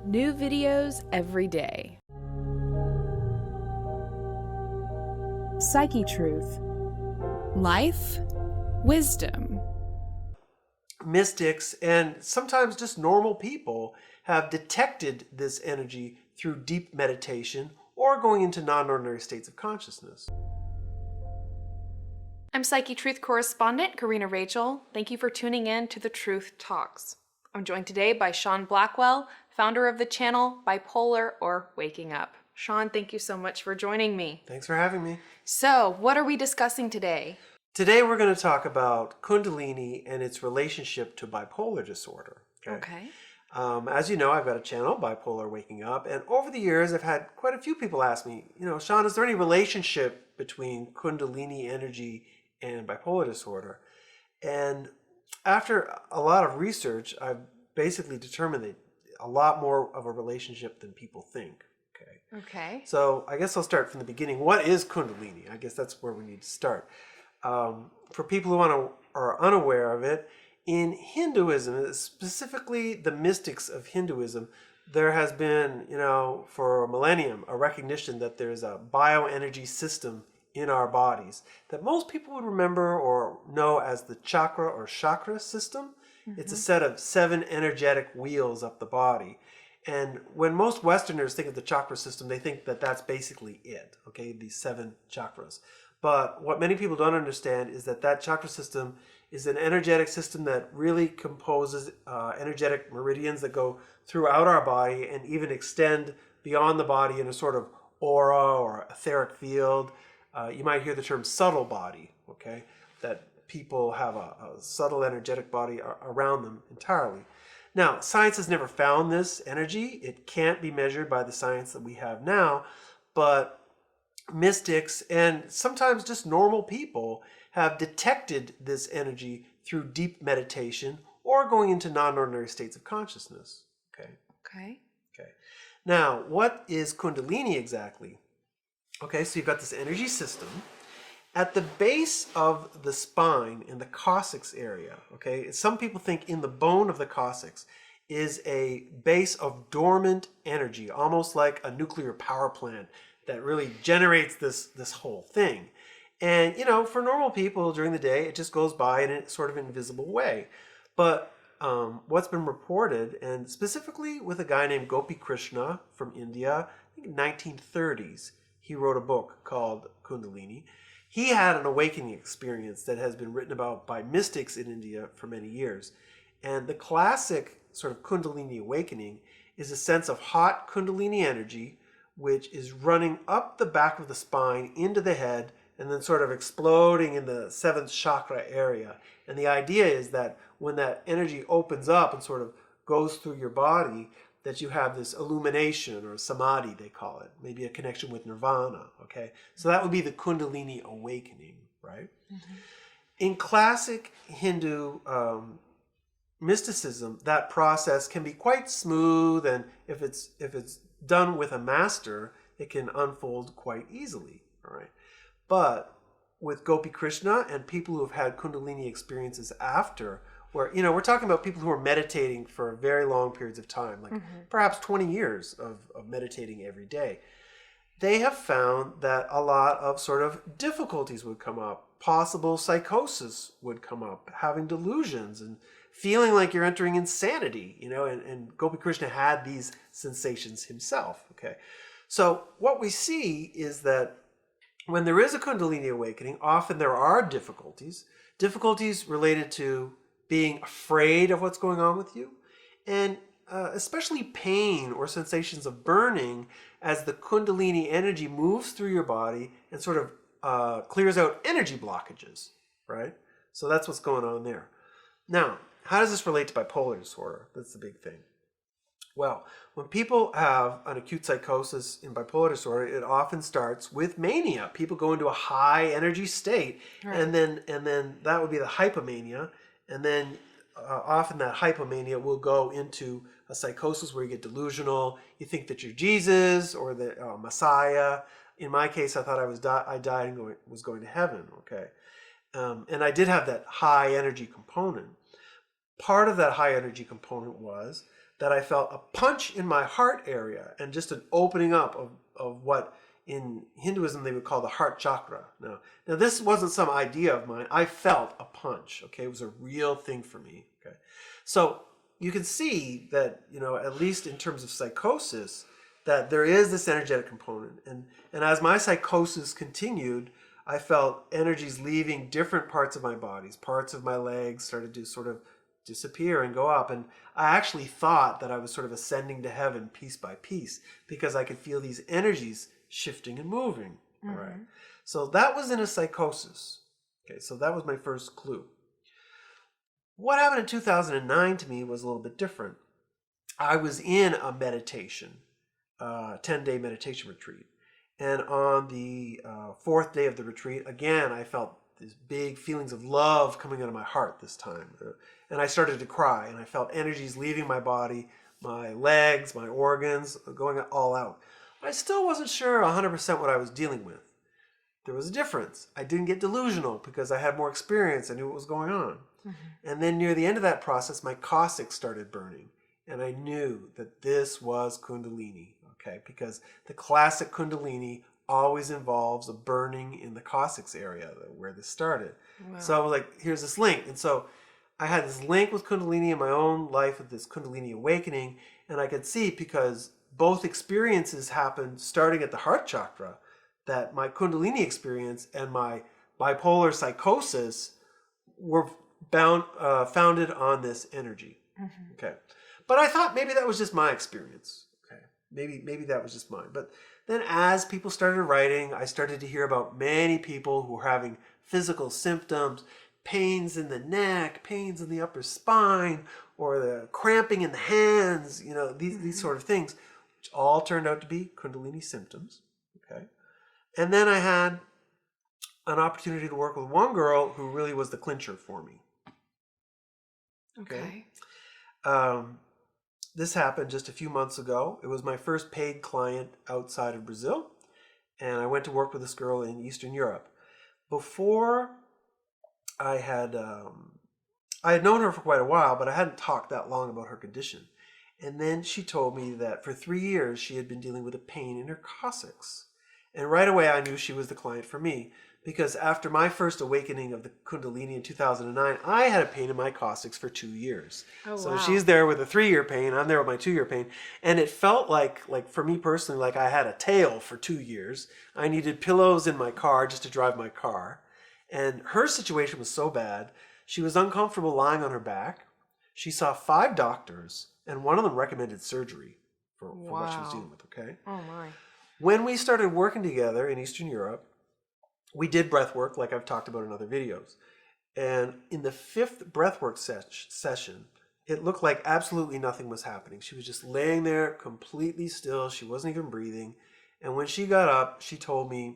New videos every day. Psyche Truth. Life, wisdom. Mystics and sometimes just normal people have detected this energy through deep meditation or going into non-ordinary states of consciousness. I'm Psyche Truth correspondent Karina Rachel. Thank you for tuning in to The Truth Talks. I'm joined today by Sean Blackwell, founder of the channel Bipolar or Waking Up. Sean, thank you so much for joining me. Thanks for having me. So, what are we discussing today? Today we're going to talk about Kundalini and its relationship to bipolar disorder. Okay. As you know, I've got a channel, Bipolar Waking Up, and over the years I've had quite a few people ask me, Sean, is there any relationship between Kundalini energy and bipolar disorder? And after a lot of research, I've basically determined that a lot more of a relationship than people think. Okay. So I guess I'll start from the beginning. What is Kundalini? I guess that's where we need to start. For people who are unaware of it, in Hinduism, specifically the mystics of Hinduism, there has been, for a millennium, a recognition that there's a bioenergy system in our bodies that most people would remember or know as the chakra system. Mm-hmm. It's a set of 7 energetic wheels up the body. And when most Westerners think of the chakra system, they think that that's basically it, okay, these 7 chakras. But what many people don't understand is that chakra system is an energetic system that really composes energetic meridians that go throughout our body and even extend beyond the body in a sort of aura or etheric field. You might hear the term subtle body, okay, that people have a subtle energetic body around them entirely. Now, science has never found this energy. It can't be measured by the science that we have now, but mystics and sometimes just normal people have detected this energy through deep meditation or going into non-ordinary states of consciousness. Okay. Now, what is Kundalini exactly? Okay, so you've got this energy system. At the base of the spine in the coccyx area, okay, some people think in the bone of the coccyx is a base of dormant energy, almost like a nuclear power plant that really generates this whole thing. And, for normal people during the day, it just goes by in a sort of invisible way. But what's been reported, and specifically with a guy named Gopi Krishna from India, I think 1930s, he wrote a book called Kundalini. He had an awakening experience that has been written about by mystics in India for many years. And the classic sort of Kundalini awakening is a sense of hot Kundalini energy, which is running up the back of the spine into the head and then sort of exploding in the 7th chakra area. And the idea is that when that energy opens up and sort of goes through your body, that you have this illumination or samadhi, they call it, maybe a connection with nirvana, okay? So that would be the Kundalini awakening, right? Mm-hmm. In classic Hindu mysticism, that process can be quite smooth, and if it's done with a master, it can unfold quite easily, all right? But with Gopi Krishna and people who have had Kundalini experiences after, where, we're talking about people who are meditating for very long periods of time, like perhaps 20 years of meditating every day. They have found that a lot of sort of difficulties would come up. Possible psychosis would come up, having delusions and feeling like you're entering insanity, and Gopi Krishna had these sensations himself, okay? So what we see is that when there is a Kundalini awakening, often there are difficulties related to being afraid of what's going on with you, and especially pain or sensations of burning as the Kundalini energy moves through your body and sort of clears out energy blockages, right? So that's what's going on there. Now, how does this relate to bipolar disorder? That's the big thing. Well, when people have an acute psychosis in bipolar disorder, it often starts with mania. People go into a high energy state, right. and then that would be the hypomania. And then often that hypomania will go into a psychosis where you get delusional. You think that you're Jesus or the Messiah. In my case, I thought I died and was going to heaven. Okay, and I did have that high energy component. Part of that high energy component was that I felt a punch in my heart area and just an opening up of what in Hinduism they would call the heart chakra. Now this wasn't some idea of mine. I felt a punch, okay? It was a real thing for me, okay? So you can see that, at least in terms of psychosis, that there is this energetic component. And as my psychosis continued, I felt energies leaving different parts of my bodies. Parts of my legs started to sort of disappear and go up. And I actually thought that I was sort of ascending to heaven piece by piece because I could feel these energies shifting and moving. All right. So that was in a psychosis. Okay, so that was my first clue. What happened in 2009 to me was a little bit different. I was in a meditation, 10-day meditation retreat. And on the fourth day of the retreat, again, I felt these big feelings of love coming out of my heart this time. And I started to cry, and I felt energies leaving my body, my legs, my organs, going all out. I still wasn't sure 100% what I was dealing with. There was a difference. I didn't get delusional because I had more experience. I knew what was going on. And then near the end of that process, my coccyx started burning. And I knew that this was Kundalini, okay? Because the classic Kundalini always involves a burning in the coccyx area where this started. Wow. So I was like, here's this link. And so I had this link with Kundalini in my own life with this Kundalini awakening. And I could see, because both experiences happened starting at the heart chakra, that my Kundalini experience and my bipolar psychosis were founded on this energy. Okay. But I thought maybe that was just my experience. Okay. Maybe that was just mine. But then as people started writing, I started to hear about many people who were having physical symptoms, pains in the neck, pains in the upper spine, or the cramping in the hands, these sort of things, which all turned out to be Kundalini symptoms. Okay. And then I had an opportunity to work with one girl who really was the clincher for me. Okay. This happened just a few months ago. It was my first paid client outside of Brazil, and I went to work with this girl in Eastern Europe. Before, I had known her for quite a while, but I hadn't talked that long about her condition. And then she told me that for 3 years she had been dealing with a pain in her coccyx. And right away I knew she was the client for me, because after my first awakening of the Kundalini in 2009, I had a pain in my coccyx for 2 years. So wow. She's there with a 3-year pain, I'm there with my 2-year pain. And it felt like for me personally, like I had a tail for 2 years. I needed pillows in my car just to drive my car. And her situation was so bad, she was uncomfortable lying on her back. She saw 5 doctors, and one of them recommended surgery for what she was dealing with, okay? Oh my. When we started working together in Eastern Europe, we did breath work like I've talked about in other videos. And in the 5th breathwork session, it looked like absolutely nothing was happening. She was just laying there completely still. She wasn't even breathing. And when she got up, she told me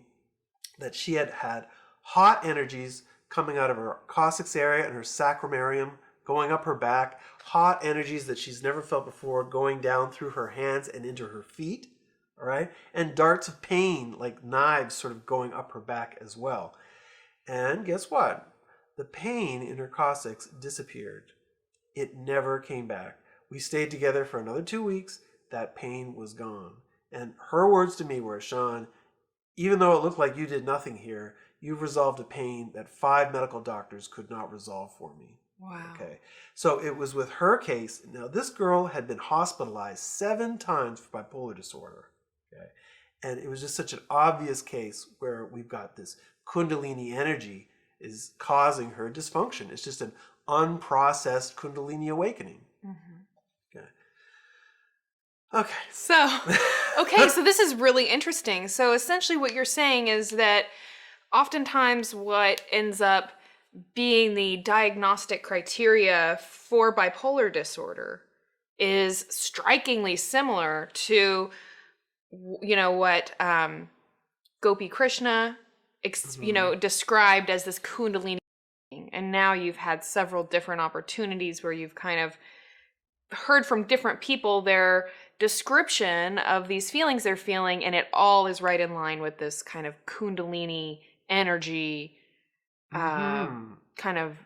that she had had hot energies coming out of her coccyx area and her sacromerium, going up her back, hot energies that she's never felt before, going down through her hands and into her feet. All right, and darts of pain like knives sort of going up her back as well. And guess what? The pain in her coccyx disappeared. It never came back. We stayed together for another 2 weeks. That pain was gone. And her words to me were, Sean, even though it looked like you did nothing here, you've resolved a pain that 5 medical doctors could not resolve for me. Wow. Okay. So it was with her case. Now, this girl had been hospitalized 7 times for bipolar disorder. Okay. And it was just such an obvious case where we've got this Kundalini energy is causing her dysfunction. It's just an unprocessed Kundalini awakening. Okay. Okay. So this is really interesting. So essentially what you're saying is that oftentimes what ends up being the diagnostic criteria for bipolar disorder is strikingly similar to what Gopi Krishna described as this Kundalini, and now you've had several different opportunities where you've kind of heard from different people their description of these feelings they're feeling, and it all is right in line with this kind of Kundalini energy, kind of,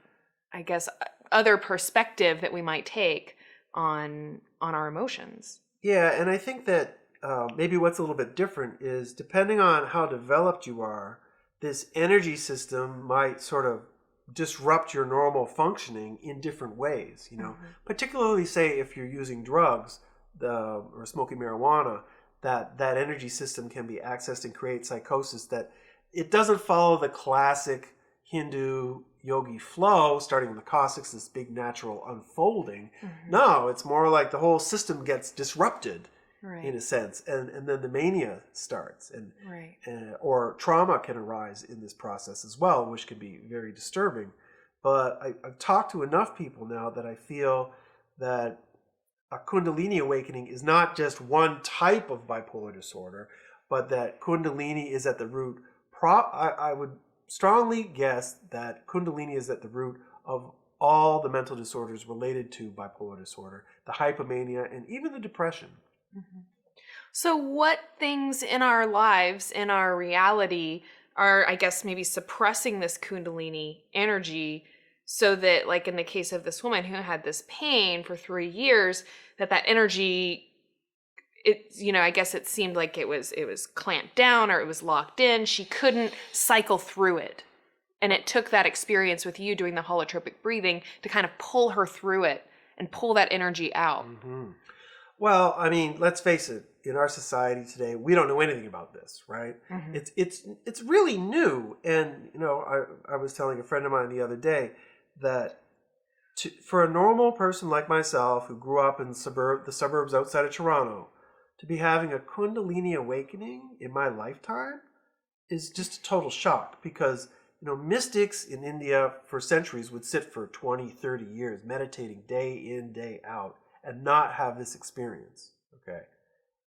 I guess, other perspective that we might take on our emotions. Yeah, and I think that maybe what's a little bit different is depending on how developed you are, this energy system might sort of disrupt your normal functioning in different ways, particularly say if you're using drugs or smoking marijuana, that energy system can be accessed and create psychosis that it doesn't follow the classic Hindu yogi flow, starting with the caustics, this big natural unfolding. No, it's more like the whole system gets disrupted in a sense, and then the mania starts, and or trauma can arise in this process as well, which can be very disturbing. But I've talked to enough people now that I feel that a Kundalini awakening is not just one type of bipolar disorder, but that Kundalini is at the root. I would strongly guess that Kundalini is at the root of all the mental disorders related to bipolar disorder, the hypomania, and even the depression. So what things in our lives, in our reality, are, I guess, maybe suppressing this Kundalini energy so that, like in the case of this woman who had this pain for 3 years, that energy, I guess it seemed like it was clamped down or it was locked in. She couldn't cycle through it. And it took that experience with you doing the holotropic breathing to kind of pull her through it and pull that energy out. Well, I mean, let's face it. In our society today, we don't know anything about this, right? It's really new. And I was telling a friend of mine the other day that for a normal person like myself who grew up in the suburbs outside of Toronto, to be having a Kundalini awakening in my lifetime is just a total shock, because mystics in India for centuries would sit for 20, 30 years meditating day in, day out and not have this experience, okay?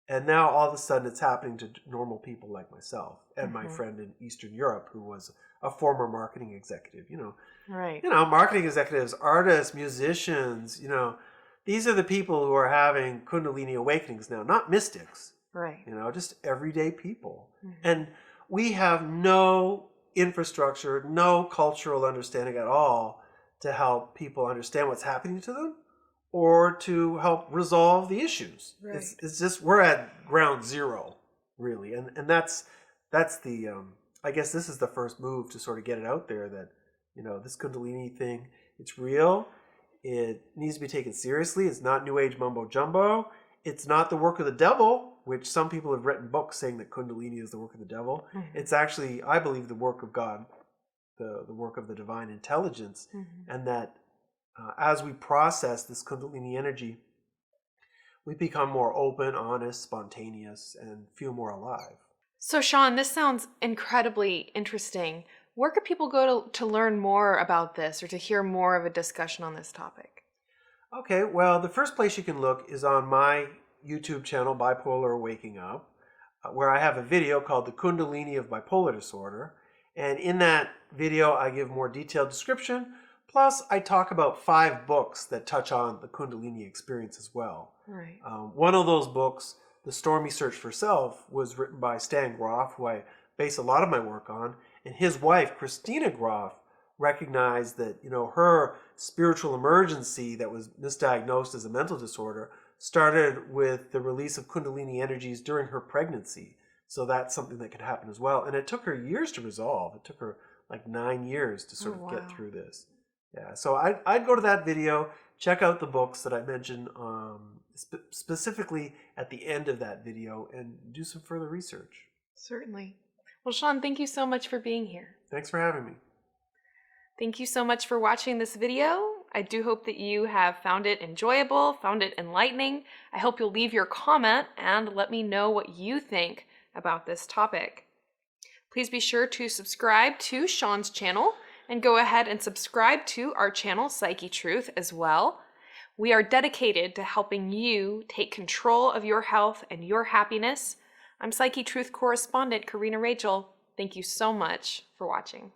And now all of a sudden it's happening to normal people like myself and my friend in Eastern Europe who was a former marketing executive, marketing executives, artists, musicians, these are the people who are having Kundalini awakenings now, not mystics, just everyday people. And we have no infrastructure, no cultural understanding at all to help people understand what's happening to them or to help resolve the issues. It's just, we're at ground zero, really. And that's the, I guess this is the first move to sort of get it out there that, this Kundalini thing, it's real. It needs to be taken seriously. It's not New Age mumbo jumbo. It's not the work of the devil, which some people have written books saying that Kundalini is the work of the devil. It's actually, I believe, the work of God, the work of the divine intelligence, and that as we process this Kundalini energy, we become more open, honest, spontaneous, and feel more alive. So, Sean, this sounds incredibly interesting. Where could people go to learn more about this or to hear more of a discussion on this topic? Okay, well, the first place you can look is on my YouTube channel, Bipolar Waking Up, where I have a video called The Kundalini of Bipolar Disorder. And in that video, I give more detailed description. Plus, I talk about 5 books that touch on the Kundalini experience as well. One of those books, The Stormy Search for Self, was written by Stan Groff, who I base a lot of my work on. And his wife, Christina Groff, recognized that, her spiritual emergency that was misdiagnosed as a mental disorder started with the release of Kundalini energies during her pregnancy. So that's something that could happen as well. And it took her years to resolve. It took her like 9 years to sort of get through this. Yeah, so I'd go to that video, check out the books that I mentioned specifically at the end of that video, and do some further research. Certainly. Well, Sean, thank you so much for being here. Thanks for having me. Thank you so much for watching this video. I do hope that you have found it enjoyable, found it enlightening. I hope you'll leave your comment and let me know what you think about this topic. Please be sure to subscribe to Sean's channel and go ahead and subscribe to our channel, Psyche Truth, as well. We are dedicated to helping you take control of your health and your happiness. I'm Psyche Truth correspondent Karina Rachel. Thank you so much for watching.